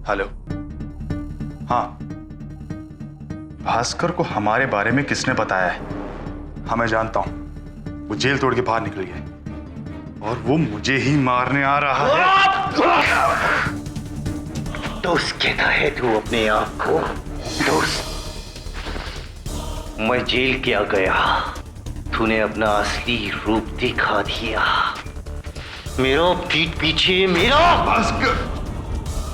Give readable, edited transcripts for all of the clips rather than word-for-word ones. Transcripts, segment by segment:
Hello. हाँ, भास्कर को हमारे बारे में किसने बताया है? हाँ, मैं जानता हूं। वो जेल तोड़ के बाहर निकल गया और वो मुझे ही मारने आ रहा है। दोस्त कहता है तू अपने आप को? दोस्त, मैं जेल क्या गया, तूने अपना असली रूप दिखा दिया। मेरा पीठ पीछे मेरा। भास्कर,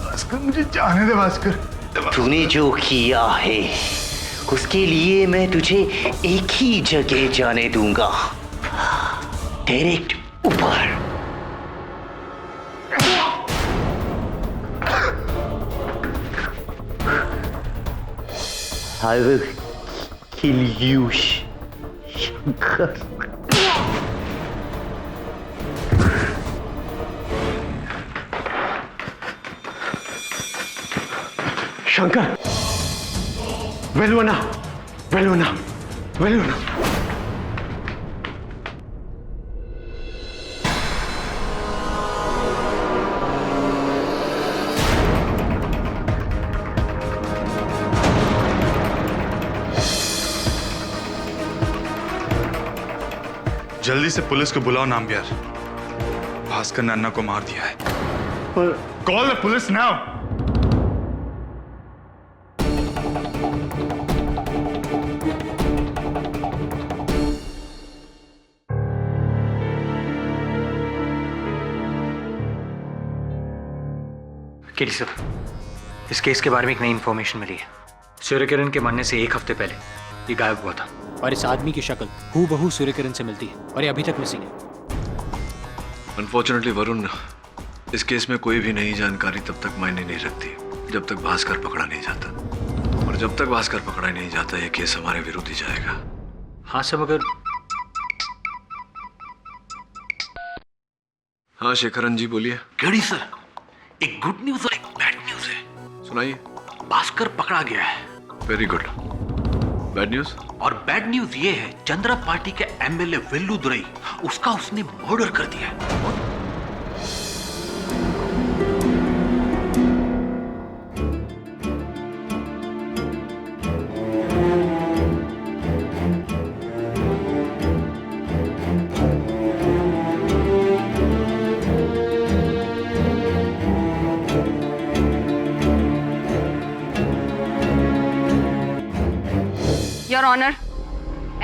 भास्कर मुझे जाने दे भास्कर। तूने जो किया है उसके लिए मैं तुझे एक ही जगह जाने दूंगा, डायरेक्ट ऊपर। I will kill you, Shankar. Shankar, वेलुना, वेलुना, वेलुना। जल्दी से पुलिस को बुलाओ नामबियार। भास्कर ने अन्ना को मार दिया है। Call the police now. KD sir, इस केस के बारे में एक नई इंफॉर्मेशन मिली है। सूर्यकिरण के मरने से एक हफ्ते पहले ये गायब हुआ था और इस आदमी की शक्ल हूबहू सूर्यकिरण से मिलती है और ये अभी तक मिसिंग है। अनफॉर्चुनेटली वरुण, इस केस में कोई भी नई जानकारी तब तक मायने नहीं रखती जब तक भास्कर पकड़ा नहीं जाता, और जब तक भास्कर पकड़ा नहीं जाता ये केस हमारे विरुद्ध ही जाएगा। हाँ सब, अगर हाँ शेखरन जी बोलिए। केडी सर, एक गुड न्यूज और एक बैड न्यूज है। सुनाइए। भास्कर पकड़ा गया है। Very good. Bad news? और बैड न्यूज ये है, चंद्रा पार्टी के एमएलए वेल्लुदुरई, उसका उसने मर्डर कर दिया है। योर ऑनर,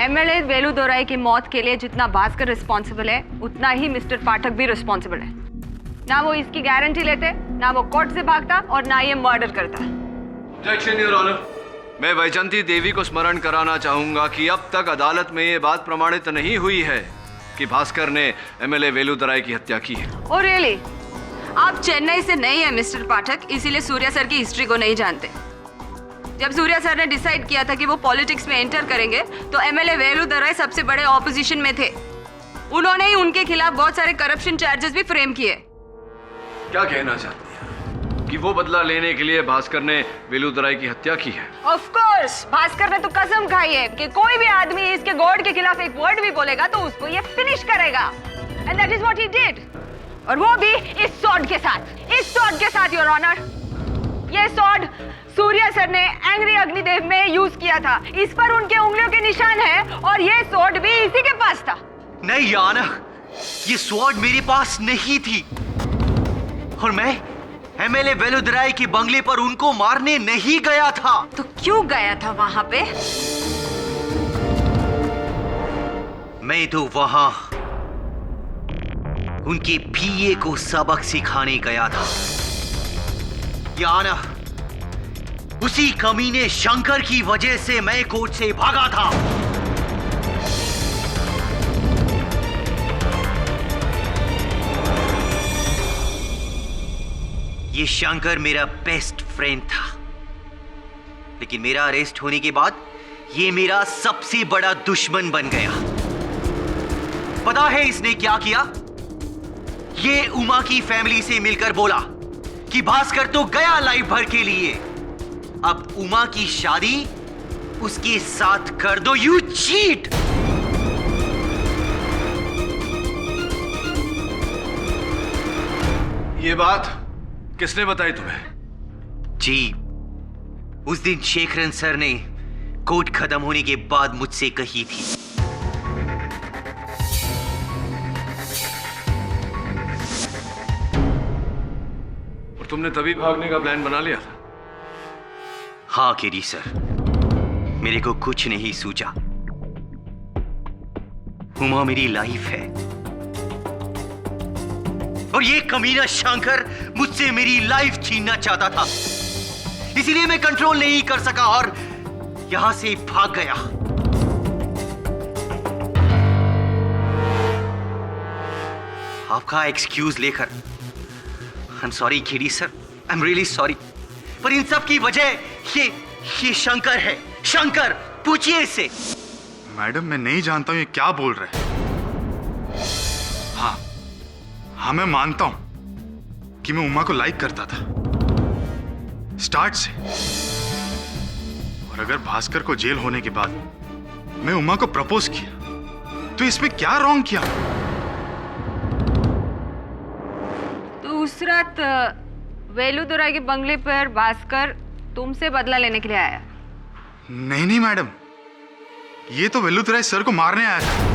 एमएलए वेलुदुरई की मौत के लिए जितना भास्कर रिस्पॉन्सिबल है उतना ही मिस्टर पाठक भी रिस्पॉन्सिबल है। ना वो इसकी गारंटी लेते, ना वो कोर्ट से भागता और ना ये मर्डर करता। Objection your honour. मैं वैजंती देवी को स्मरण कराना चाहूंगा कि अब तक अदालत में ये बात प्रमाणित नहीं हुई है कि भास्कर ने एमएलए वेलुदुरई की हत्या की है। Oh really? आप चेन्नई से नहीं है मिस्टर पाठक, इसीलिए सूर्या सर की हिस्ट्री को नहीं जानते। जब सूर्या सर ने डिसाइड किया था कि वो पॉलिटिक्स में एंटर करेंगे तो एमएलए वेलुदुरई सबसे बड़े ऑपोजिशन में थे। उन्होंने ही उनके खिलाफ बहुत सारे करप्शन चार्जेस भी फ्रेम किए। क्या कहना चाहती हैं कि वो बदला लेने के लिए भास्कर ने वेलुदुरई की हत्या की है? ऑफ कोर्स, भास्कर ने तो कसम खाई है कि कोई भी आदमी इसके गॉड के खिलाफ एक वर्ड भी बोलेगा तो उसको ये फिनिश करेगा। And that is what he did. और वो भी इस सॉर्ड के साथ। इस सॉर्ड के साथ योर ऑनर। ये सॉर्ड सूर्या सर ने एंग्री अग्निदेव में यूज किया था। इस पर उनके उंगलियों के निशान है और ये स्वॉर्ड भी इसी के पास था। नहीं याना, ये स्वॉर्ड मेरे पास नहीं थी और मैं एमएलए वेलुदुरई के बंगले पर उनको मारने नहीं गया था। तो क्यों गया था वहां पे? मैं तो वहां उनके पीए को सबक सिखाने गया था। याना, उसी कमीने शंकर की वजह से मैं कोर्ट से भागा था। ये शंकर मेरा बेस्ट फ्रेंड था, लेकिन मेरा अरेस्ट होने के बाद ये मेरा सबसे बड़ा दुश्मन बन गया। पता है इसने क्या किया? ये उमा की फैमिली से मिलकर बोला कि भास्कर तो गया लाइफ भर के लिए, अब उमा की शादी उसके साथ कर दो। You cheat! ये बात किसने बताई तुम्हें? जी, उस दिन शेखरन सर ने कोर्ट खत्म होने के बाद मुझसे कही थी। और तुमने तभी भागने का प्लान बना लिया था? हाँ केडी सर, मेरे को कुछ नहीं सूझा। उमा मेरी लाइफ है और ये कमीना शंकर मुझसे मेरी लाइफ छीनना चाहता था, इसीलिए मैं कंट्रोल नहीं कर सका और यहां से भाग गया। आपका एक्सक्यूज लेकर I am sorry KD sir, I am really sorry, पर इन सब की वजह ये शंकर है। शंकर, पूछिए इससे। मैडम मैं नहीं जानता हूं ये क्या बोल रहे हैं। हाँ मैं मानता हूं कि मैं उमा को लाइक करता था स्टार्ट से, और अगर भास्कर को जेल होने के बाद मैं उमा को प्रपोज किया तो इसमें क्या रॉन्ग किया? तो उस रात वेलुदुराई के बंगले पर भास्कर तुमसे बदला लेने के लिए आया? नहीं मैडम, ये तो वेलुदुराई सर को मारने आया था।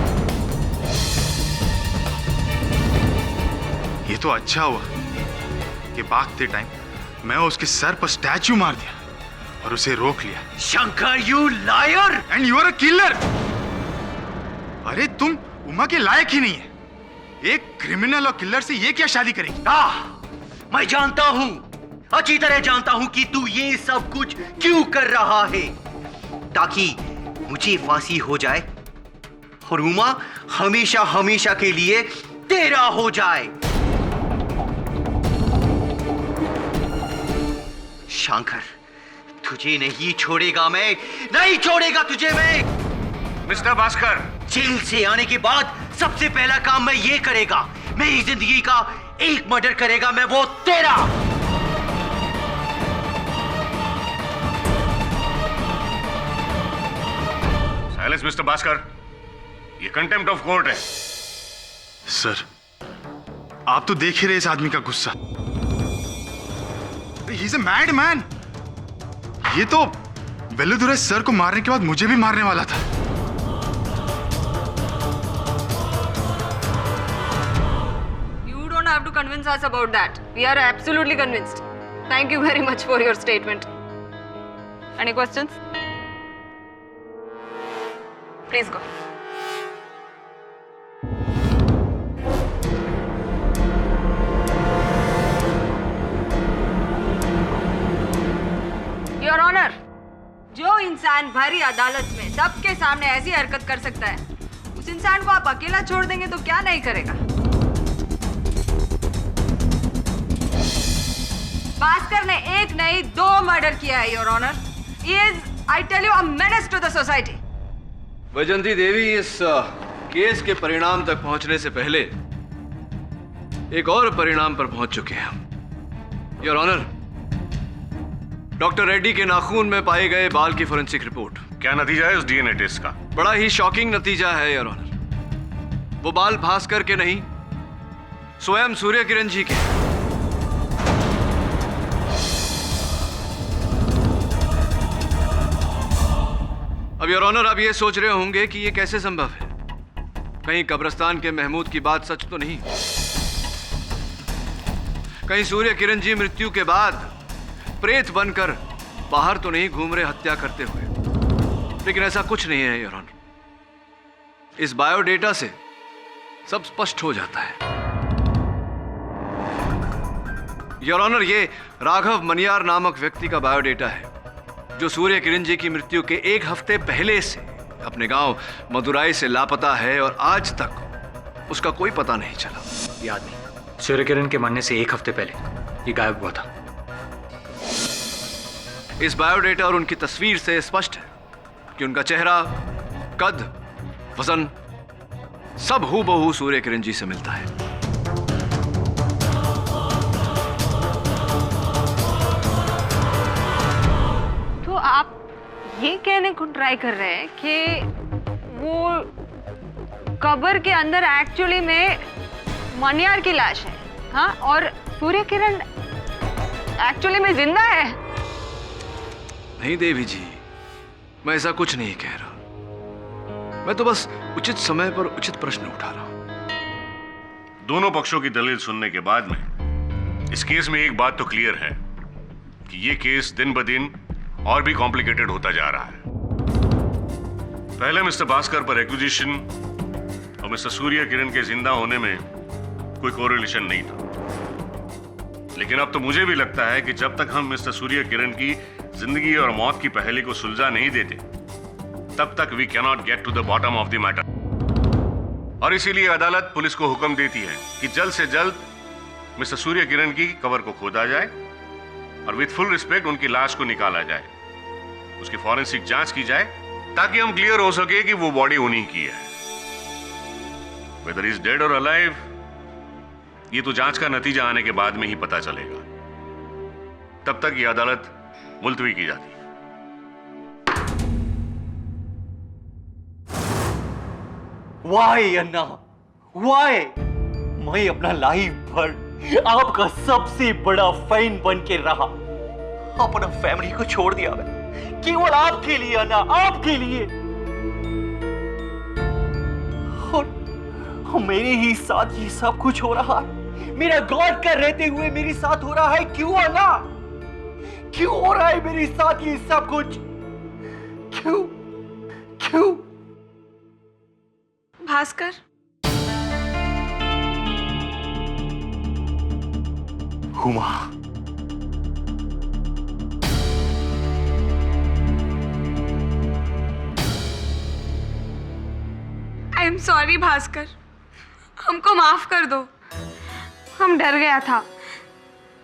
ये तो अच्छा हुआ कि भागते टाइम मैं उसके सर पर स्टैचू मार दिया और उसे रोक लिया। Shankar, you liar and you are a killer. अरे तुम उमा के लायक ही नहीं है। एक क्रिमिनल और किलर से ये क्या शादी करेगी? मैं जानता हूं, अच्छी तरह जानता हूं कि तू ये सब कुछ क्यों कर रहा है, ताकि मुझे फांसी हो जाए और उमा हमेशा हमेशा के लिए तेरा हो जाए। शंकर, तुझे नहीं छोड़ेगा मैं, नहीं छोड़ेगा तुझे मैं। मिस्टर भास्कर, जेल से आने के बाद सबसे पहला काम मैं ये करेगा, मेरी जिंदगी का एक मर्डर करेगा मैं, वो तेरा। साइलेंस मिस्टर भास्कर, ये कंटेम्प्ट ऑफ कोर्ट है। सर आप तो देख ही रहे इस आदमी का गुस्सा। He is a mad man. ये तो वेलुदुराई सर को मारने के बाद मुझे भी मारने वाला था। You don't have to convince us about that. We are absolutely convinced. Thank you very much for your statement. Any questions? Please go. Your Honor, जो इंसान भरी अदालत में सबके सामने ऐसी हरकत कर सकता है, उस इंसान को आप अकेला छोड़ देंगे तो क्या नहीं करेगा? भास्कर ने एक नहीं 2 मर्डर किया है, your honour. He is, I tell you, a menace to the society. Vaijanti देवी, इस केस के परिणाम तक पहुंचने से पहले एक और परिणाम पर पहुंच चुके हैं। योर ऑनर, डॉक्टर रेड्डी के नाखून में पाए गए बाल की फोरेंसिक रिपोर्ट। क्या नतीजा है उस डीएनए टेस्ट का? बड़ा ही शॉकिंग नतीजा है योर ऑनर। वो बाल भास्कर के नहीं, स्वयं सूर्य किरण जी के। अब योर ऑनर, आप ये सोच रहे होंगे कि ये कैसे संभव है। कहीं कब्रिस्तान के महमूद की बात सच तो नहीं? कहीं सूर्य किरण जी मृत्यु के बाद प्रेत बनकर बाहर तो नहीं घूम रहे हत्या करते हुए? लेकिन ऐसा कुछ नहीं है योर ऑनर। इस बायोडेटा से सब स्पष्ट हो जाता है। योर ऑनर, ये राघव मनियार नामक व्यक्ति का बायोडेटा है, जो सूर्य किरण जी की मृत्यु के 1 हफ्ते पहले से अपने गांव मदुराई से लापता है और आज तक उसका कोई पता नहीं चला। ये आदमी सूर्य किरण के मरने से 1 हफ्ते पहले ये गायब हुआ था। इस बायोडेटा और उनकी तस्वीर से स्पष्ट है कि उनका चेहरा, कद, वजन सब हूबहू सूर्य किरण जी से मिलता है। तो आप ये कहने को ट्राई कर रहे हैं कि वो कब्र के अंदर एक्चुअली में मनियार की लाश है, हाँ, और सूर्य किरण एक्चुअली में जिंदा है? नहीं देवी जी, मैं ऐसा कुछ नहीं कह रहा। मैं तो बस उचित समय पर उचित प्रश्न उठा रहा हूं। दोनों पक्षों की दलील सुनने के बाद में इस केस में एक बात तो क्लियर है कि ये केस दिन ब दिन और भी कॉम्प्लिकेटेड होता जा रहा है। पहले मिस्टर भास्कर पर एक्विजिशन और मिस्टर सूर्य किरण के जिंदा होने में कोई कोरिलेशन नहीं था, लेकिन अब तो मुझे भी लगता है कि जब तक हम मिस्टर सूर्य किरण की जिंदगी और मौत की पहेली को सुलझा नहीं देते, तब तक we can not get to the bottom of the matter. और इसीलिए अदालत पुलिस को हुक्म देती है कि जल्द से जल्द मिस्टर सूर्य किरण की कबर को खोदा जाए और विथ फुल रिस्पेक्ट उनकी लाश को निकाला जाए, उसकी फॉरेंसिक जांच की जाए, ताकि हम क्लियर हो सके कि वो बॉडी उन्हीं की है। वेदर इज डेड और अलाइव, ये तो जांच का नतीजा आने के बाद में ही पता चलेगा। तब तक ये अदालत मुलतवी की जाती है। वाई अन्ना, वाई? मैं अपना लाइफ भर आपका सबसे बड़ा फैन बन के रहा, अपना फैमिली को छोड़ दिया मैं केवल आपके लिए अन्ना, आपके लिए। और मेरे ही साथ ये सब कुछ हो रहा है, मेरा गॉड का रहते हुए मेरे साथ हो रहा है। क्यों अन्ना, क्यों हो रहा है मेरे साथ ये सब कुछ? क्यों क्यों? Bhaskar, Huma, I am sorry Bhaskar, हमको माफ कर दो। हम डर गया था,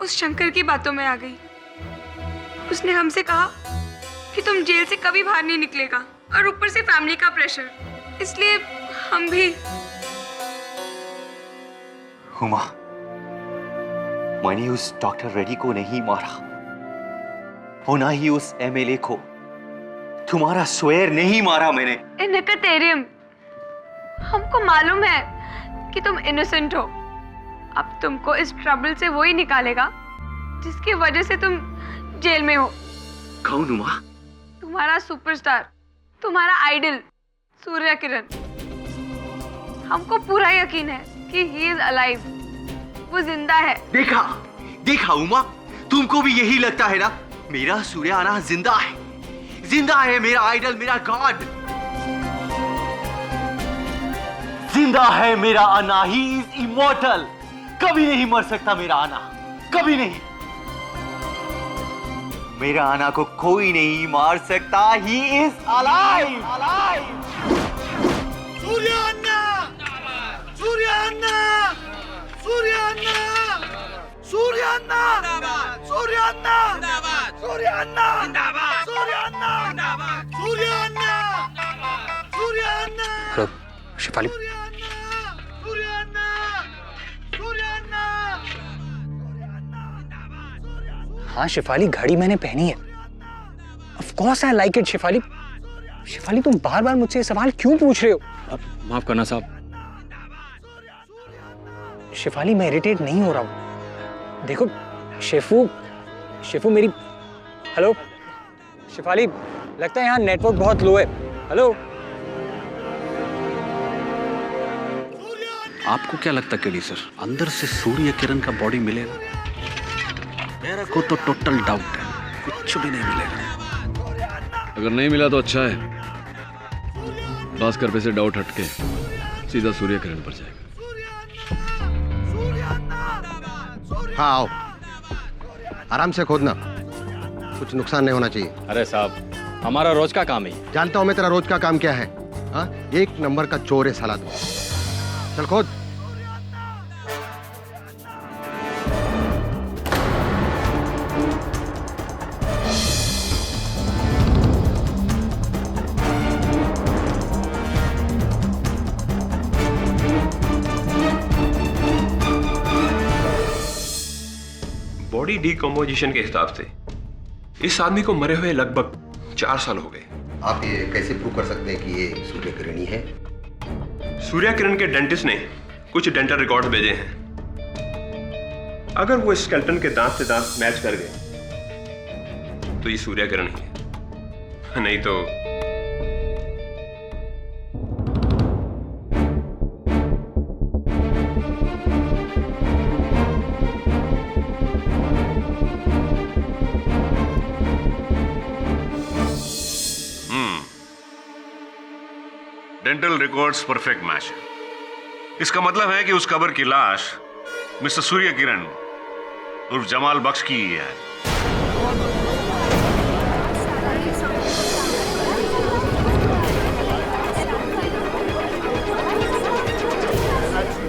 उस शंकर की बातों में आ गई। उसने हमसे कहा कि तुम जेल से कभी बाहर नहीं निकलेगा, और ऊपर से फैमिली का प्रेशर, इसलिए हम भी। हुमा, मैंने उस डॉक्टर रेड्डी को नहीं मारा, वो ना ही उस एमएलए को, तुम्हारा स्वेर नहीं मारा मैंने। इनकतेरियम, हमको मालूम है कि तुम इनोसेंट हो। अब तुमको इस ट्रबल से वही निकालेगा जिसकी वजह से तुम जेल में हो। कौन हुमा? तुम्हारा सुपरस्टार, तुम्हारा आइडल सूर्य किरण। हमको पूरा यकीन है कि ही इज अलाइव, वो जिंदा है। देखा देखा उमा, तुमको भी यही लगता है ना? मेरा सूर्य आना जिंदा है, जिंदा है मेरा आइडल, मेरा गॉड जिंदा है। मेरा आना, ही इज इमॉर्टल, कभी नहीं मर सकता मेरा आना, कभी नहीं। मेरा आना को कोई नहीं मार सकता, he is alive, alive. Surya Anna, Surya Anna, Surya Anna, Surya Anna, Surya Anna, Surya Anna, Surya Anna, Surya Anna, Surya Anna. Hello Shifali. Surya Anna, Surya Anna. हाँ शिफाली, घड़ी मैंने पहनी है। Of course I like it Shifali. Shifali, तुम बार बार मुझसे सवाल क्यों पूछ रहे हो? माफ करना साहब। शिफाली, मैं इरिटेट नहीं हो रहा हूं। देखो शिफू मेरी। हेलो शिफाली, लगता है यहाँ नेटवर्क बहुत लो है। हेलो। आपको क्या लगता केडी सर, अंदर से सूर्य किरण का बॉडी मिलेगा? मेरे को तो टोटल डाउट है, कुछ भी नहीं मिलेगा। अगर नहीं मिला तो अच्छा है, भास्कर पे से डाउट हटके सीधा सूर्य किरण पर जाएगा। हाँ आओ, आराम से खोदना, कुछ नुकसान नहीं होना चाहिए। अरे साहब, हमारा रोज का काम है। जानता हूं मैं तेरा रोज का काम क्या है। हाँ, एक नंबर का चोर है साला तू। चल खोद। बॉडी डिकम्पोजिशन के हिसाब से इस आदमी को मरे हुए लगभग 4 साल हो गए। आप ये कैसे प्रूव कर सकते हैं कि ये सूर्य किरण ही है? सूर्य किरण के डेंटिस्ट ने कुछ डेंटल रिकॉर्ड भेजे हैं। अगर वो स्केलेटन के दांत से दांत मैच कर गए तो ये सूर्य किरण ही है। नहीं तो डेंटल रिकॉर्ड्स परफेक्ट मैच है। इसका मतलब है कि उस कबर की लाश मिस्टर सूर्य किरण उर्फ जमाल बख्श की ही है।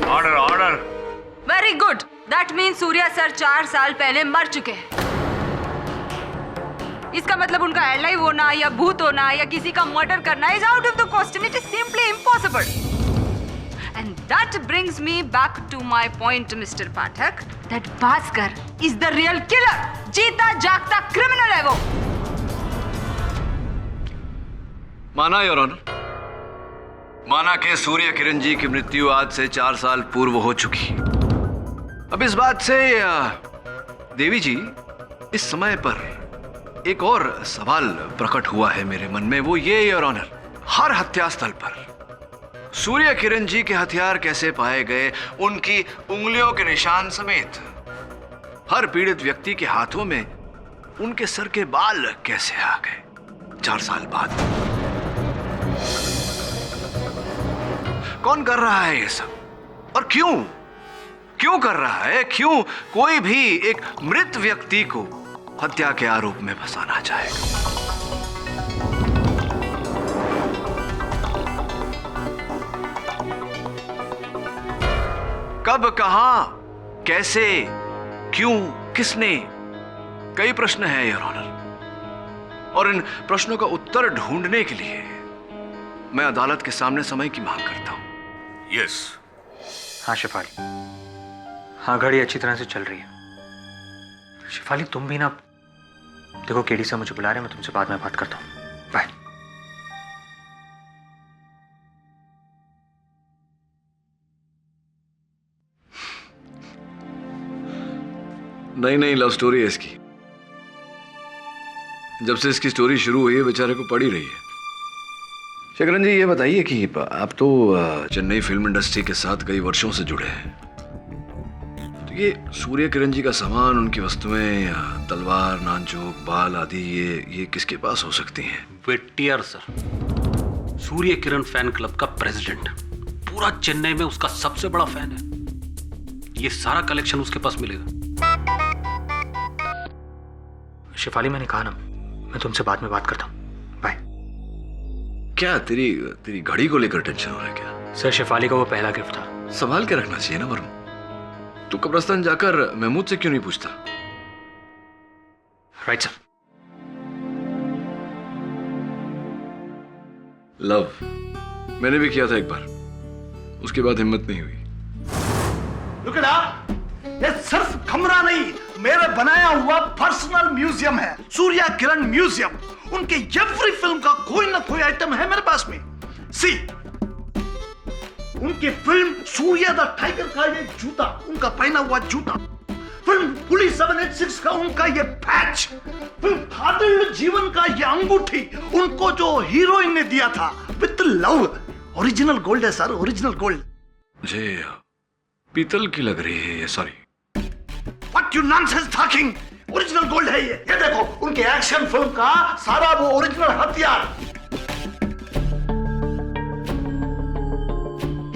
Order order. Very good, that mean Surya sir 4 साल पहले मर चुके हैं। इसका मतलब उनका एलाइव होना या भूत होना या किसी का मर्डर करना is out of the question. It is simply impossible. And that brings me back to my point, Mr. Pathak, that Bhaskar is the real killer. जीता जागता क्रिमिनल है वो. माना योर ऑनर, माना कि सूर्य किरण जी की मृत्यु आज से 4 साल पूर्व हो चुकी. अब इस बात से देवी जी, इस समय पर एक और सवाल प्रकट हुआ है मेरे मन में. वो ये योर ऑनर, हर हत्यास्थल पर सूर्य किरण जी के हथियार कैसे पाए गए, उनकी उंगलियों के निशान समेत हर पीड़ित व्यक्ति के हाथों में उनके सर के बाल कैसे आ गए 4 साल बाद. कौन कर रहा है ये सब और क्यों क्यों कर रहा है? क्यों कोई भी एक मृत व्यक्ति को हत्या के आरोप में फंसाना चाहेगा? कब, कहां, कैसे, क्यों, किसने? कई प्रश्न हैं योर ऑनर, और इन प्रश्नों का उत्तर ढूंढने के लिए मैं अदालत के सामने समय की मांग करता हूं. यस. हाँ शेफाली, हाँ घड़ी अच्छी तरह से चल रही है. शेफाली तुम भी ना, देखो केडी से मुझे बुला रहे हैं, मैं तुमसे बाद में बात करता हूँ. बाय. नई नई लव स्टोरी है इसकी. जब से इसकी स्टोरी शुरू हुई है बेचारे को पड़ी रही है. शेखरन जी ये बताइए कि आप तो चेन्नई फिल्म इंडस्ट्री के साथ कई वर्षों से जुड़े हैं, तो ये सूर्य किरण जी का सामान, उनकी वस्तुएं, तलवार, नानचोक, बाल आदि, ये किसके पास हो सकती हैं? वेटियर sir, Surya Kiran fan club का प्रेसिडेंट, पूरा चेन्नई में उसका सबसे बड़ा फैन है. ये सारा कलेक्शन उसके पास मिलेगा. शेफाली मैंने कहा ना, मैं तुमसे बाद में बात करता हूँ. बाय. क्या तेरी घड़ी को लेकर टेंशन हो रहा है क्या? सर शेफाली का वो पहला गिफ्ट था. संभाल के रखना चाहिए ना वरुण. तू कब्रिस्तान जाकर महमूद से क्यों नहीं पूछता? Right sir. लव मैंने भी किया था एक बार, उसके बाद हिम्मत नहीं हुई. रुकना, ये सिर्फ कमरा नहीं, मेरे बनाया हुआ पर्सनल म्यूजियम है, सूर्या किरण म्यूजियम. उनके एवरी फिल्म का कोई ना कोई आइटम है मेरे पास में. सी, उनकी फिल्म सूर्या द टाइगर का ये जूता, उनका पहना हुआ जूता. फिल्म पुलिस 786 का उनका ये पैच. फिल्म कातिल जीवन का ये अंगूठी, उनको जो हीरोइन ने दिया था विद लव. ओरिजिनल गोल्ड है सर, ओरिजिनल गोल्ड. मुझे पीतल की लग रही है ये. Sorry. What you nonsense talking? Original gold है ये देखो, उनके एक्शन फिल्म का सारा वो ओरिजिनल हथियार.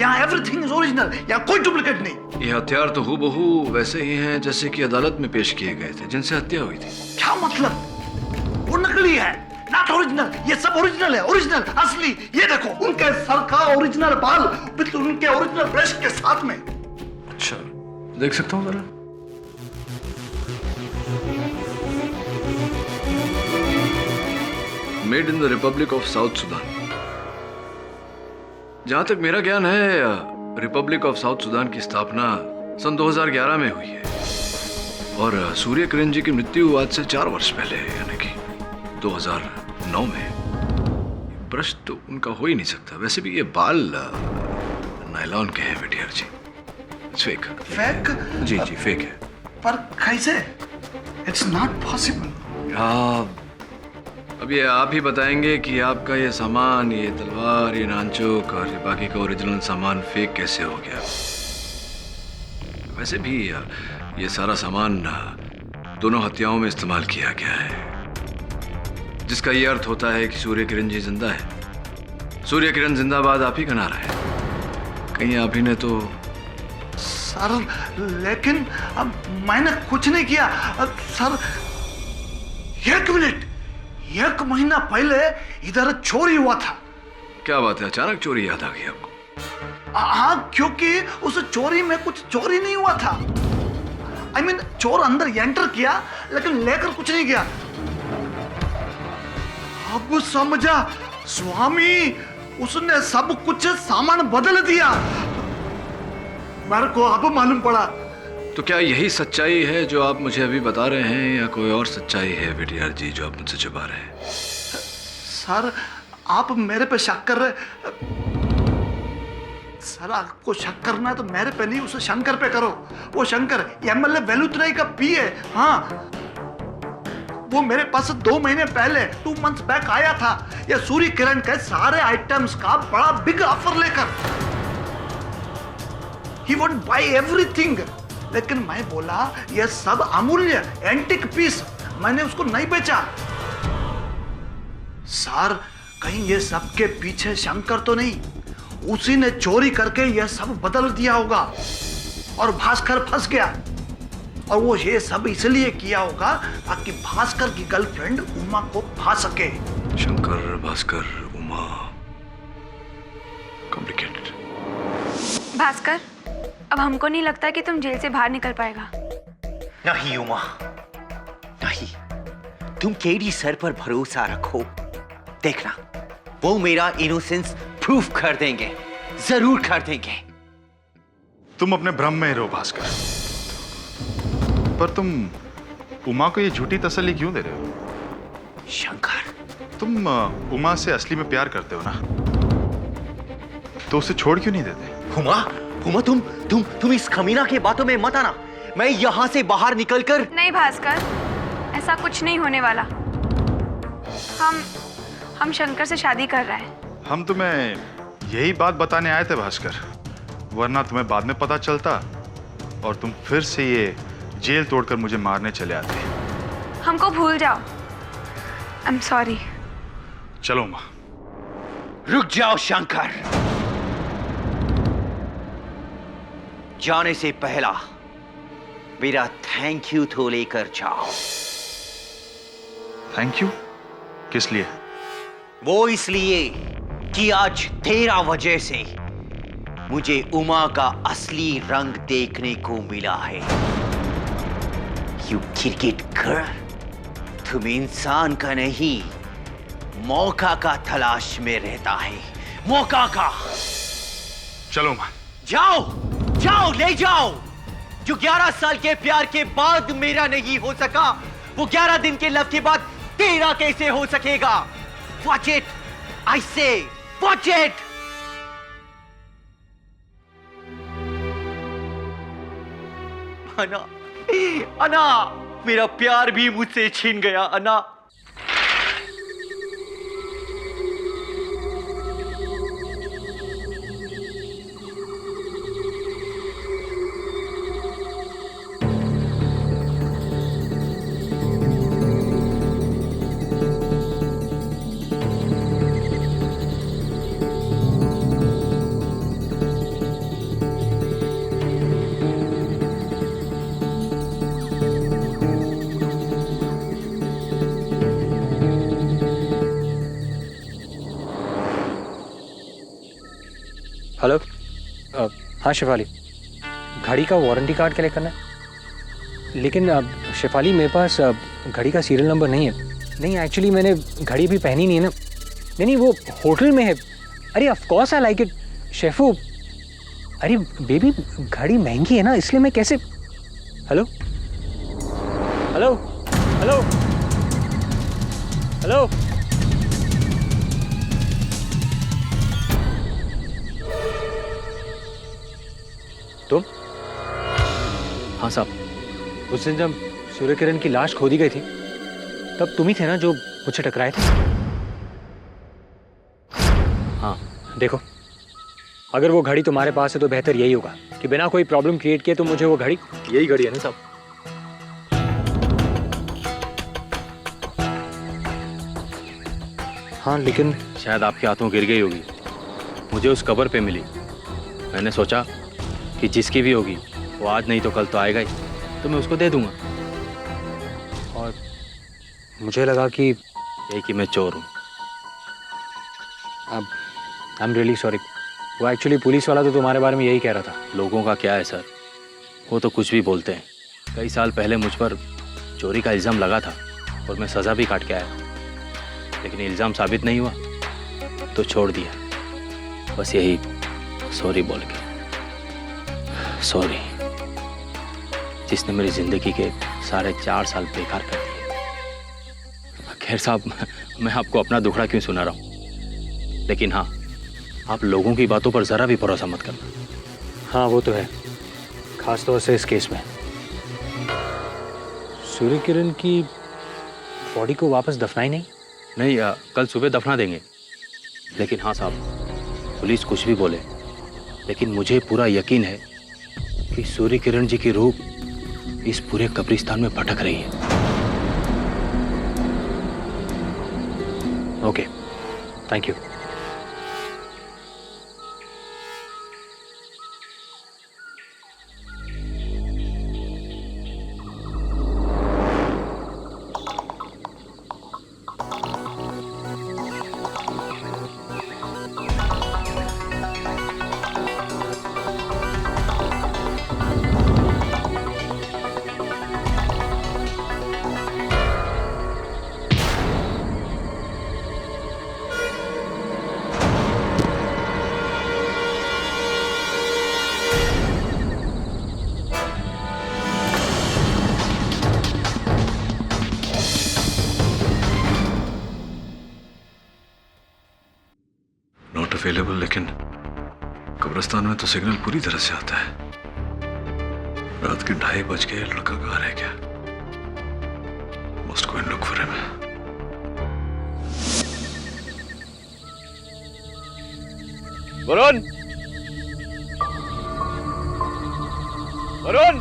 यहाँ एवरीथिंग इज ओरिजिनल, यहाँ कोई डुप्लीकेट नहीं. ये हथियार तो हूबहू वैसे ही हैं जैसे कि अदालत में पेश किए गए थे जिनसे हत्या हुई थी. क्या मतलब? वो नकली है, नॉट ओरिजिनल. ये सब ओरिजिनल है, ओरिजिनल, असली. ये देखो उनके सर का ओरिजिनल बाल विद उनके ओरिजिनल ब्रश के साथ में. अच्छा, देख सकता हूँ जरा? Made in the Republic of south Sudan. जहां तक मेरा ज्ञान है, रिपब्लिक ऑफ साउथ सुडान की स्थापना सन 2011 में हुई है और सूर्य किरण जी की मृत्यु आज से 4 वर्ष पहले, यानी कि 2009 में. ब्रश तो उनका हो ही नहीं सकता. वैसे भी ये बाल नायलॉन के हैं वेटियर जी. फेक. फेक? जी जी फेक है. पर कैसे? It's not possible. अब ये आप ही बताएंगे कि आपका ये सामान, ये तलवार, ये नानचुक और ये बाकी का ओरिजिनल सामान फेक कैसे हो गया। वैसे भी ये सारा सामान दोनों हत्याओं में इस्तेमाल किया गया है, जिसका ये अर्थ होता है कि सूर्य किरण जी जिंदा है। सूर्य किरण जिंदाबाद आप ही का नारा है, कहीं आप ही ने तो। सर लेकिन अब मैंने कुछ नहीं किया सर। एक मिनट, 1 महीना पहले इधर चोरी हुआ था। क्या बात है, अचानक चोरी याद आ गई आपको? हाँ, क्योंकि उस चोरी में कुछ चोरी नहीं हुआ था। I mean, चोर अंदर एंटर किया लेकिन लेकर कुछ नहीं गया। अब समझा स्वामी, उसने सब कुछ सामान बदल दिया। मेरे को अब मालूम पड़ा। तो क्या यही सच्चाई है जो आप मुझे अभी बता रहे हैं, या कोई और सच्चाई है वेटियार जी जो आप मुझसे छुपा रहे हैं? सर आप मेरे पे शक कर रहे। सर आपको शक करना है तो मेरे पे नहीं, उसे शंकर पे करो। वो शंकर एमएलए वेलुतराई का पीए। हाँ, वो मेरे पास 2 महीने पहले 2 मंथ्स बैक आया था ये सूर्य किरण के सारे आइटम्स का बड़ा बिग ऑफर लेकर। He won't buy everything, लेकिन मैं बोला ये सब अमूल्य एंटिक पीस, मैंने उसको नहीं बेचा। सर कहीं ये सब के पीछे शंकर तो नहीं, उसी ने चोरी करके ये सब बदल दिया होगा और भास्कर फंस गया। और वो ये सब इसलिए किया होगा ताकि भास्कर की गर्लफ्रेंड उमा को फा सके। शंकर, भास्कर, उमा, कॉम्प्लिकेटेड। भास्कर, अब हमको नहीं लगता कि तुम जेल से बाहर निकल पाएगा। नहीं उमा, नहीं। तुम केडी सर पर भरोसा रखो, देखना वो मेरा इनोसेंस प्रूफ कर देंगे, जरूर कर देंगे। तुम अपने भ्रम में रहो भास्कर, पर तुम उमा को ये झूठी तसल्ली क्यों दे रहे हो? शंकर, तुम उमा से असली में प्यार करते हो ना, तो उसे छोड़ क्यों नहीं देते? उमा, उमा तुम इस कमीना के बातों में मत आना। मैं यहां से बाहर निकलकर। नहीं भास्कर, ऐसा कुछ नहीं होने वाला। हम शंकर से शादी कर रहे हैं। हम तुम्हें यही बात बताने आए थे भास्कर, वरना तुम्हें बाद में पता चलता और तुम फिर से ये जेल तोड़कर मुझे मारने चले आते। हमको भूल जाओ। I am sorry. चलो माँ। रुक जाओ शंकर, जाने से पहला मेरा थैंक यू तो लेकर जाओ। Thank you? किस लिए? वो इसलिए कि आज तेरा वजह से मुझे उमा का असली रंग देखने को मिला है। यू क्रिकेट गर्ल, तुम इंसान का नहीं, मौका का तलाश में रहता है, मौका का। चलो माँ। जाओ जाओ, ले जाओ। जो 11 साल के प्यार के बाद मेरा नहीं हो सका, वो 11 दिन के लव के बाद तेरा कैसे हो सकेगा? Watch it, I say, watch it. अना, मेरा प्यार भी मुझसे छीन गया अना। हेलो, हाँ शिफाली, घड़ी का वारंटी कार्ड कलेक्ट करना है, लेकिन शिफाली मेरे पास घड़ी का सीरियल नंबर नहीं है। नहीं एक्चुअली मैंने घड़ी भी पहनी नहीं है ना। नहीं वो होटल में है। अरे of course I like it Shefu. अरे बेबी घड़ी महंगी है ना, इसलिए मैं कैसे। हेलो हेलो हेलो हेलो, तुम? हाँ साहब, उस दिन जब सूर्य किरण की लाश खोदी गई थी तब तुम ही थे ना जो मुझसे टकराए थे? हाँ देखो, अगर वो घड़ी तुम्हारे पास है तो बेहतर यही होगा कि बिना कोई प्रॉब्लम क्रिएट किए तो मुझे वो घड़ी, यही घड़ी है ना साहब? हाँ लेकिन शायद आपके हाथों गिर गई होगी, मुझे उस कबर पे मिली। मैंने सोचा कि जिसकी भी होगी वो आज नहीं तो कल तो आएगा ही, तो मैं उसको दे दूंगा। और मुझे लगा कि यही कि मैं चोर हूँ। अब आई एम रियली सॉरी। वो एक्चुअली पुलिस वाला तो तुम्हारे बारे में यही कह रहा था। लोगों का क्या है सर, वो तो कुछ भी बोलते हैं। कई साल पहले मुझ पर चोरी का इल्ज़ाम लगा था और मैं सज़ा भी काट के आया, लेकिन इल्ज़ाम साबित नहीं हुआ तो छोड़ दिया। बस यही सॉरी बोल के। सॉरी जिसने मेरी ज़िंदगी के सारे 4 साल बेकार कर दिए। खैर साहब, मैं आपको अपना दुखड़ा क्यों सुना रहा हूँ, लेकिन हाँ, आप लोगों की बातों पर ज़रा भी भरोसा मत करना। हाँ वो तो है, खास तौर से इस केस में। सूर्य किरण की बॉडी को वापस दफनाई नहीं? नहीं, कल सुबह दफना देंगे। लेकिन हाँ साहब, पुलिस कुछ भी बोले, लेकिन मुझे पूरा यकीन है कि सूर्य किरण जी की रूह इस पूरे कब्रिस्तान में भटक रही है। Okay, thank you. Not available, लेकिन कब्रिस्तान में तो सिग्नल पूरी तरह से आता है। रात के 2:30 बज गए, लड़का कहाँ रह गया? Must go and look for him. Varun, Varun,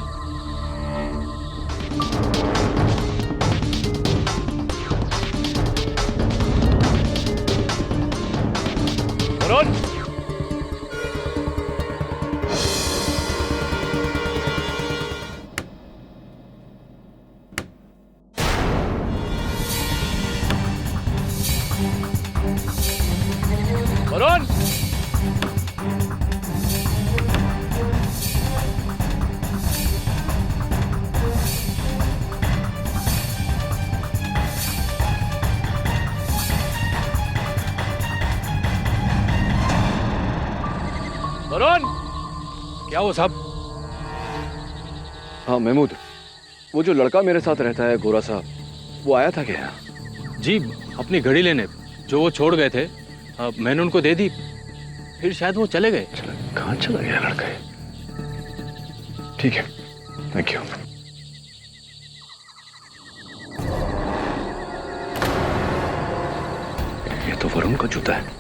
Varun, Varun, Varun, क्या हो साहब? हाँ महमूद, वो जो लड़का मेरे साथ रहता है गोरा साहब, वो आया था क्या? जी, अपनी घड़ी लेने जो वो छोड़ गए थे, मैंने उनको दे दी, फिर शायद वो चले गए। कहाँ चला गया लड़का? ठीक है, थैंक यू। ये तो वरुण का जूता है।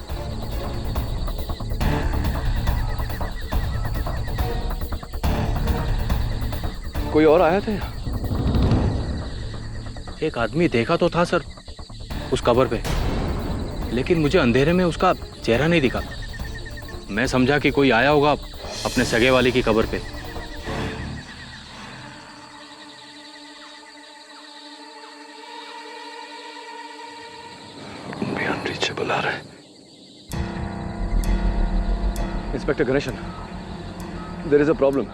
कोई और आया था यहाँ? एक आदमी देखा तो था सर उस कबर पे, लेकिन मुझे अंधेरे में उसका चेहरा नहीं दिखा। मैं समझा कि कोई आया होगा अपने सगे वाले की कबर पे। भी अनरीचेबल आ रहा है। Inspector Ganeshan, there is a problem.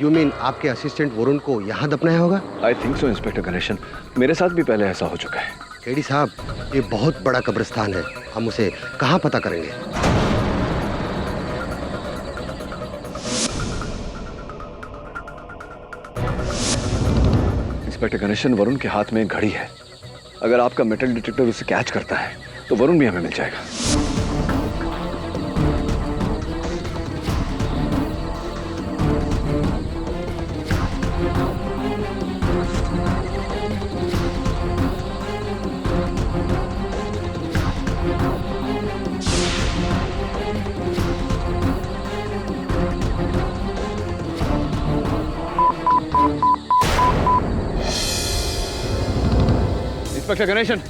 You mean आपके असिस्टेंट वरुण को यहाँ दफनाया होगा? I think so inspector Ganeshan, मेरे साथ भी पहले ऐसा हो चुका है। केडी साहब, ये बहुत बड़ा कब्रिस्तान है, हम उसे कहाँ पता करेंगे? इंस्पेक्टर गणेशन, वरुण के हाथ में एक घड़ी है। अगर आपका मेटल डिटेक्टर उसे कैच करता है तो वरुण भी हमें मिल जाएगा। इंस्पेक्टर गणेशन,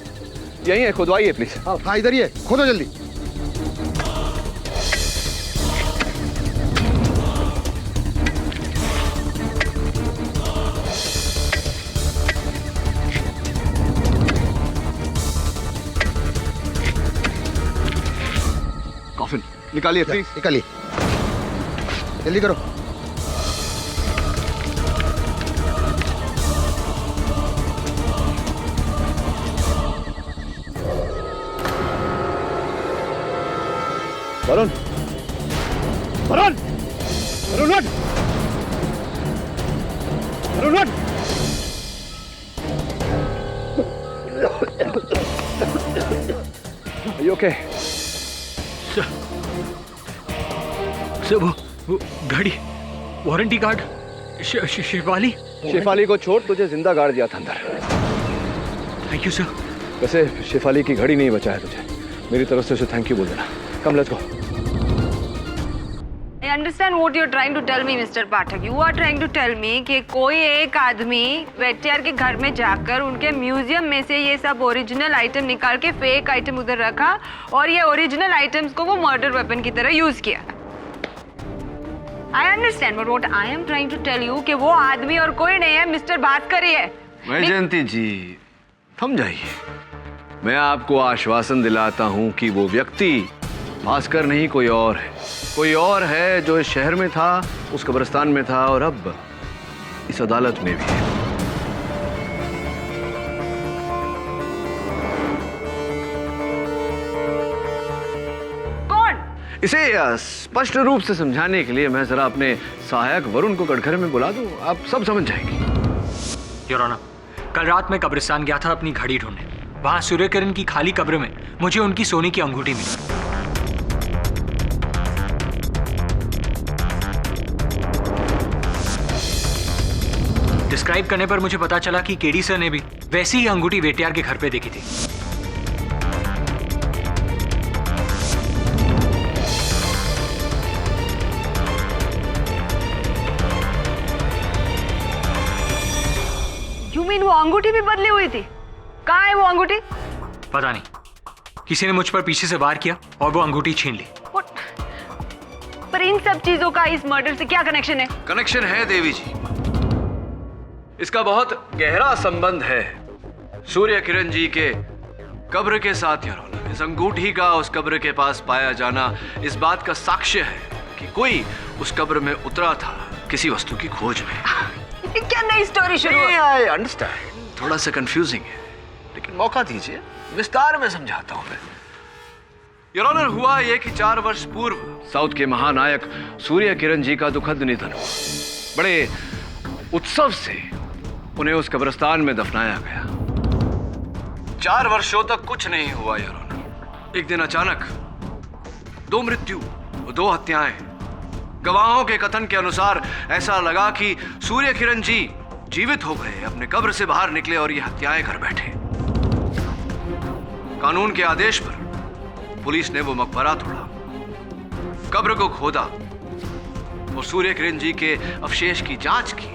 यही है, खुदवाइए प्लीज। हाँ इधर ही है, खोदो जल्दी। कॉफिन निकालिए प्लीज। निकालिए, जल्दी करो। वरुण, वरुण, वरुण उठ, वरुण उठ। Are you okay? सर वो गाड़ी, वारंटी कार्ड, शेफाली। शेफाली को छोड़, तुझे जिंदा गाड़ दिया था अंदर। Thank you sir. वैसे शेफाली की घड़ी नहीं बचाया तुझे, मेरी तरफ से उसे थैंक यू बोल देना। Come, let's go. I understand what you're trying to tell me, Mr. Pathak. You are trying to tell me कि कोई एक आदमी वेटियार के घर में जाकर उनके म्यूजियम में से ये सब ओरिजिनल आइटम निकाल के फेक आइटम उधर रखा और ये ओरिजिनल आइटम्स को वो मर्डर वेपन की तरह यूज किया। I understand, but what I am trying to tell you कि वो आदमी और कोई नहीं है, मिस्टर भास्कर ही है। वैजयंती जी, थम जाइए। मैं आपको आश्वासन दिलाता हूं कि वो व्यक्ति भास्कर नहीं, कोई और है। कोई और है जो इस शहर में था, उस कब्रिस्तान में था और अब इस अदालत में भी है। कौन? इसे स्पष्ट रूप से समझाने के लिए मैं जरा अपने सहायक वरुण को कटघरे में बुला दूं, आप सब समझ जाएंगे। योर ऑनर, कल रात मैं कब्रिस्तान गया था अपनी घड़ी ढूंढने। वहां सूर्यकिरण की खाली कब्र में मुझे उनकी सोने की अंगूठी मिली। डिस्क्राइब करने पर मुझे पता चला कि केडी सर ने भी वैसी ही अंगूठी वेटियार के घर पे देखी थी। You mean वो अंगूठी भी बदली हुई थी? कहाँ है वो अंगूठी? पता नहीं, किसी ने मुझ पर पीछे से वार किया और वो अंगूठी छीन ली। पर इन सब चीजों का इस मर्डर से क्या कनेक्शन है? कनेक्शन है देवी जी, इसका बहुत गहरा संबंध है सूर्य किरण जी के कब्र के साथ। यार, इस अंगूठी का उस कब्र के पास पाया जाना इस बात का साक्ष्य है कि कोई उस कब्र में उतरा था किसी वस्तु की खोज में। क्या नई स्टोरी शुरू हुई? आई अंडरस्टैंड, थोड़ा सा कंफ्यूजिंग है, लेकिन मौका दीजिए, विस्तार में समझाता हूं मैं। योर ऑनर, हुआ यह कि 4 वर्ष पूर्व साउथ के महानायक सूर्य किरण जी का दुखद निधन हुआ। बड़े उत्सव से उन्हें उस कब्रिस्तान में दफनाया गया। 4 वर्षों तक कुछ नहीं हुआ योर ऑनर। एक दिन अचानक 2 मृत्यु, 2 हत्याएं। गवाहों के कथन के अनुसार ऐसा लगा कि सूर्य किरण जी जीवित हो गए, अपने कब्र से बाहर निकले और ये हत्याएं कर बैठे। कानून के आदेश पर पुलिस ने वो मकबरा तोड़ा, कब्र को खोदा और सूर्य किरण जी के अवशेष की जांच की,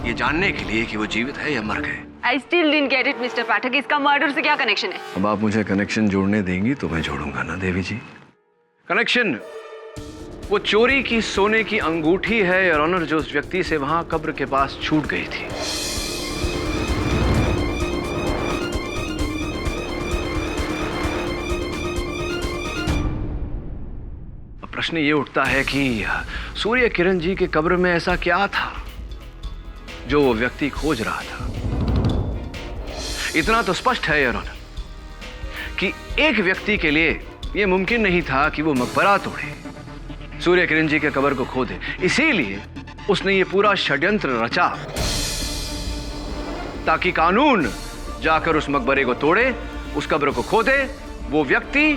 ये जानने के लिए कि वो जीवित है या मर गए। I still didn't get it, mister Pathak. इसका मर्डर से क्या कनेक्शन है? अब आप मुझे कनेक्शन जोड़ने देंगी तो मैं जोड़ूंगा ना देवी जी। कनेक्शन वो चोरी की सोने की अंगूठी है योर ऑनर, जो उस व्यक्ति से वहां कब्र के पास छूट गई थी। अब प्रश्न ये उठता है कि सूर्य किरण जी के कब्र में ऐसा क्या था जो वो व्यक्ति खोज रहा था। इतना तो स्पष्ट है योर ऑनर कि एक व्यक्ति के लिए यह मुमकिन नहीं था कि वो मकबरा तोड़े, सूर्य किरण जी के कब्र को खोदे। इसीलिए उसने ये पूरा षड्यंत्र रचा ताकि कानून जाकर उस मकबरे को तोड़े, उस कब्र को खोदे, वो व्यक्ति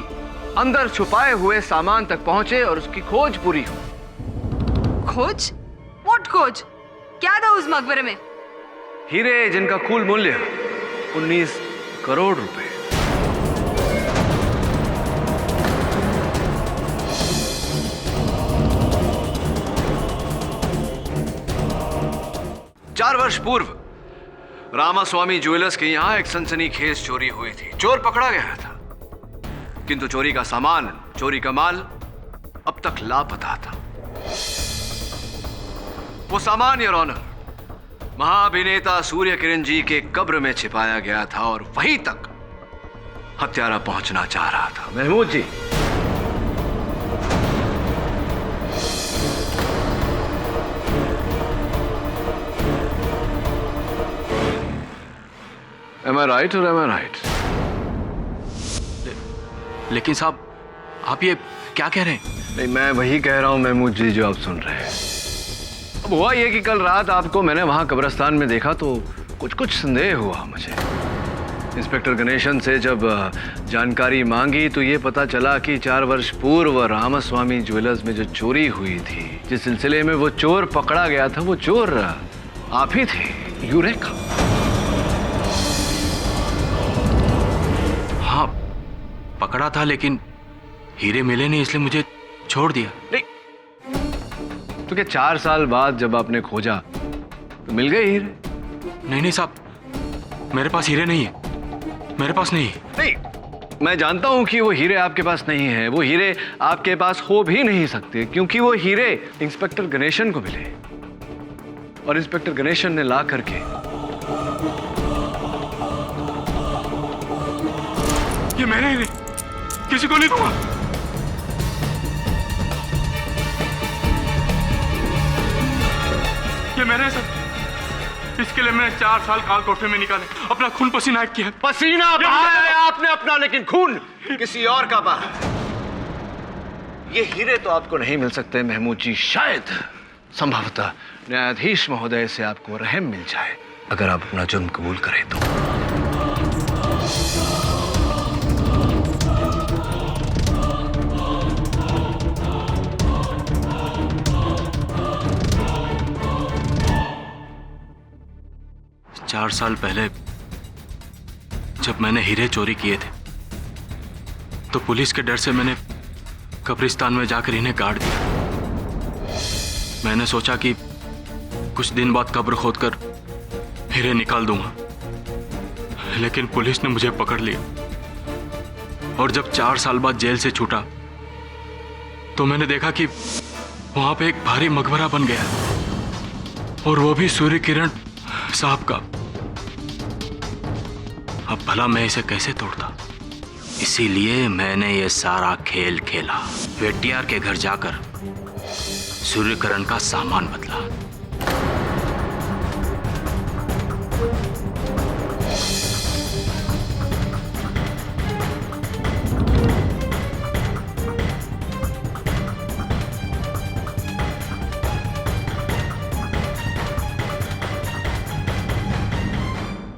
अंदर छुपाए हुए सामान तक पहुंचे और उसकी खोज पूरी हो। खोज? व्हाट खोज? क्या था उस मकबरे में? हीरे जिनका कुल मूल्य 19 करोड़ रुपए। 4 वर्ष पूर्व रामास्वामी ज्वेलर्स के यहां एक सनसनीखेज चोरी हुई थी। चोर पकड़ा गया था, किंतु चोरी का सामान, चोरी का माल अब तक लापता था। वो सामान, योर ऑनर, महाअभिनेता सूर्य किरण जी के कब्र में छिपाया गया था और वहीं तक हत्यारा पहुंचना चाह रहा था। महमूद जी, Am I right or am I right? लेकिन साहब, आप ये क्या कह रहे हैं? नहीं, मैं वही कह रहा हूं महमूद जी जो आप सुन रहे हैं। अब हुआ ये कि कल रात आपको मैंने वहां कब्रिस्तान में देखा तो कुछ संदेह हुआ मुझे। इंस्पेक्टर गणेशन से जब जानकारी मांगी तो ये पता चला कि 4 वर्ष पूर्व रामास्वामी ज्वेलर्स में जो चोरी हुई थी, जिस सिलसिले में वो चोर पकड़ा गया था, वो चोर आप ही थे, यूरेका। हाँ, पकड़ा था, लेकिन हीरे मिले नहीं, इसलिए मुझे छोड़ दिया। नहीं तो क्या 4 साल बाद जब आपने खोजा तो मिल गए हीरे? नहीं साहब, मेरे पास हीरे नहीं है, मेरे पास नहीं है। नहीं, मैं जानता हूं कि वो हीरे आपके पास नहीं है, वो हीरे आपके पास हो भी नहीं सकते, क्योंकि वो हीरे इंस्पेक्टर गणेशन को मिले और इंस्पेक्टर गणेशन ने ला करके ये मैंने ही नहीं, किसी को नहीं दूंगा। ये मैंने सर, इसके लिए मैंने 4 साल काल कोठे में निकाले, अपना खून पसीना एक किया। पसीना बहाया है आपने अपना, लेकिन खून किसी और का बहा है। ये हीरे तो आपको नहीं मिल सकते महमूद जी। शायद, संभवतः न्यायाधीश महोदय से आपको रहम मिल जाए अगर आप अपना जुर्म कबूल करें तो। 4 साल पहले जब मैंने हीरे चोरी किए थे तो पुलिस के डर से मैंने कब्रिस्तान में जाकर इन्हें गाड़ दिया। मैंने सोचा कि कुछ दिन बाद कब्र खोदकर हीरे निकाल दूंगा, लेकिन पुलिस ने मुझे पकड़ लिया और जब 4 साल बाद जेल से छूटा तो मैंने देखा कि वहां पे एक भारी मकबरा बन गया, और वो भी सूर्य किरण साहब का। अब भला मैं इसे कैसे तोड़ता? इसीलिए मैंने ये सारा खेल खेला। वेटियार के घर जाकर सूर्यकरण का सामान बदला।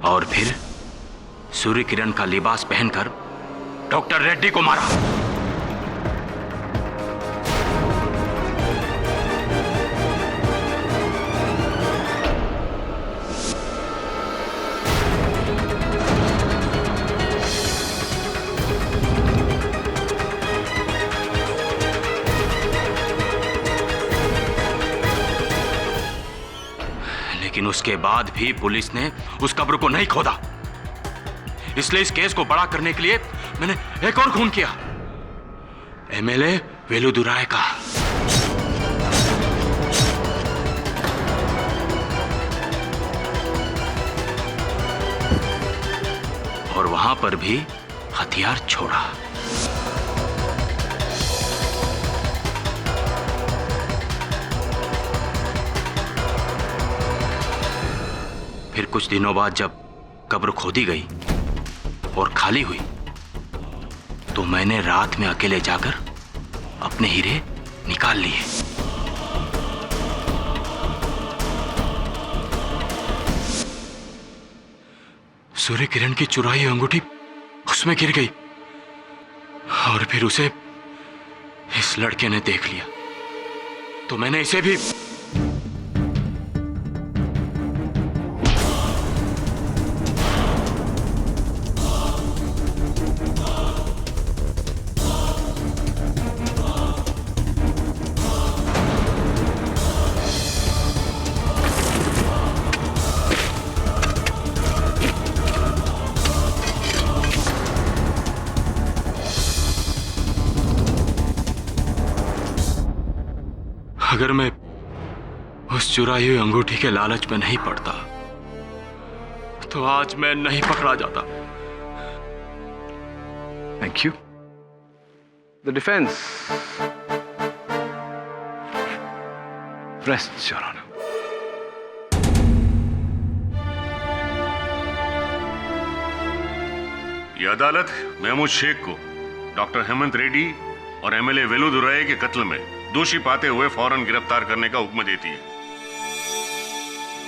और फिर सूर्य किरण का लिबास पहनकर डॉक्टर रेड्डी को मारा। लेकिन उसके बाद भी पुलिस ने उस कब्र को नहीं खोदा, इसलिए इस केस को बड़ा करने के लिए मैंने एक और खून किया, एमएलए वेलुदुराय का। और वहां पर भी हथियार छोड़ा। फिर कुछ दिनों बाद जब कब्र खोदी गई और खाली हुई तो मैंने रात में अकेले जाकर अपने हीरे निकाल लिए। सूर्य किरण की चुराई अंगूठी उसमें गिर गई और फिर उसे इस लड़के ने देख लिया तो मैंने इसे भी अगर मैं उस चुराई हुई अंगूठी के लालच में नहीं पड़ता तो आज मैं नहीं पकड़ा जाता। Thank you. The defence rests your honour. ये अदालत महमूद शेख को डॉक्टर हेमंत रेड्डी और एमएलए वेलुदुराय के कत्ल में दोषी पाते हुए फौरन गिरफ्तार करने का हुक्म देती है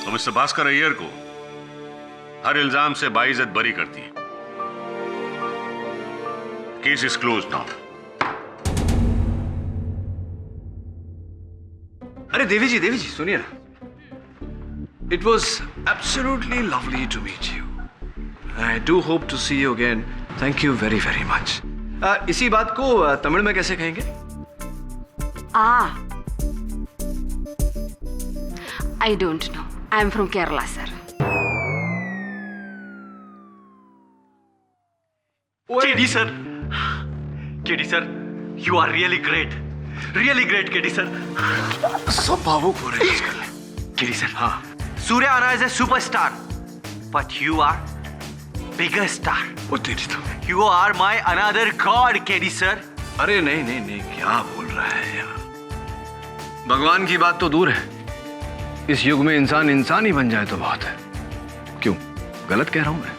और मिस्टर भास्कर अय्यर को हर इल्जाम से बाइज्जत बरी करती है। Case is close now. अरे देवी जी सुनिए ना। It was absolutely lovely to meet you. I do hope to see you again. Thank you very very much. इसी बात को तमिल में कैसे कहेंगे? I don't know. I'm from Kerala, sir. KD sir, KD sir, you are really great, KD sir. सब भावुक हो रहे हैं आजकल। KD sir, हाँ. Surya Anna is a superstar, but you are bigger star. वो तेरी तो। You are my another god, KD sir. अरे नहीं, क्या बोल रहा है यार? भगवान की बात तो दूर है, इस युग में इंसान ही बन जाए तो बहुत है। क्यों, गलत कह रहा हूं मैं?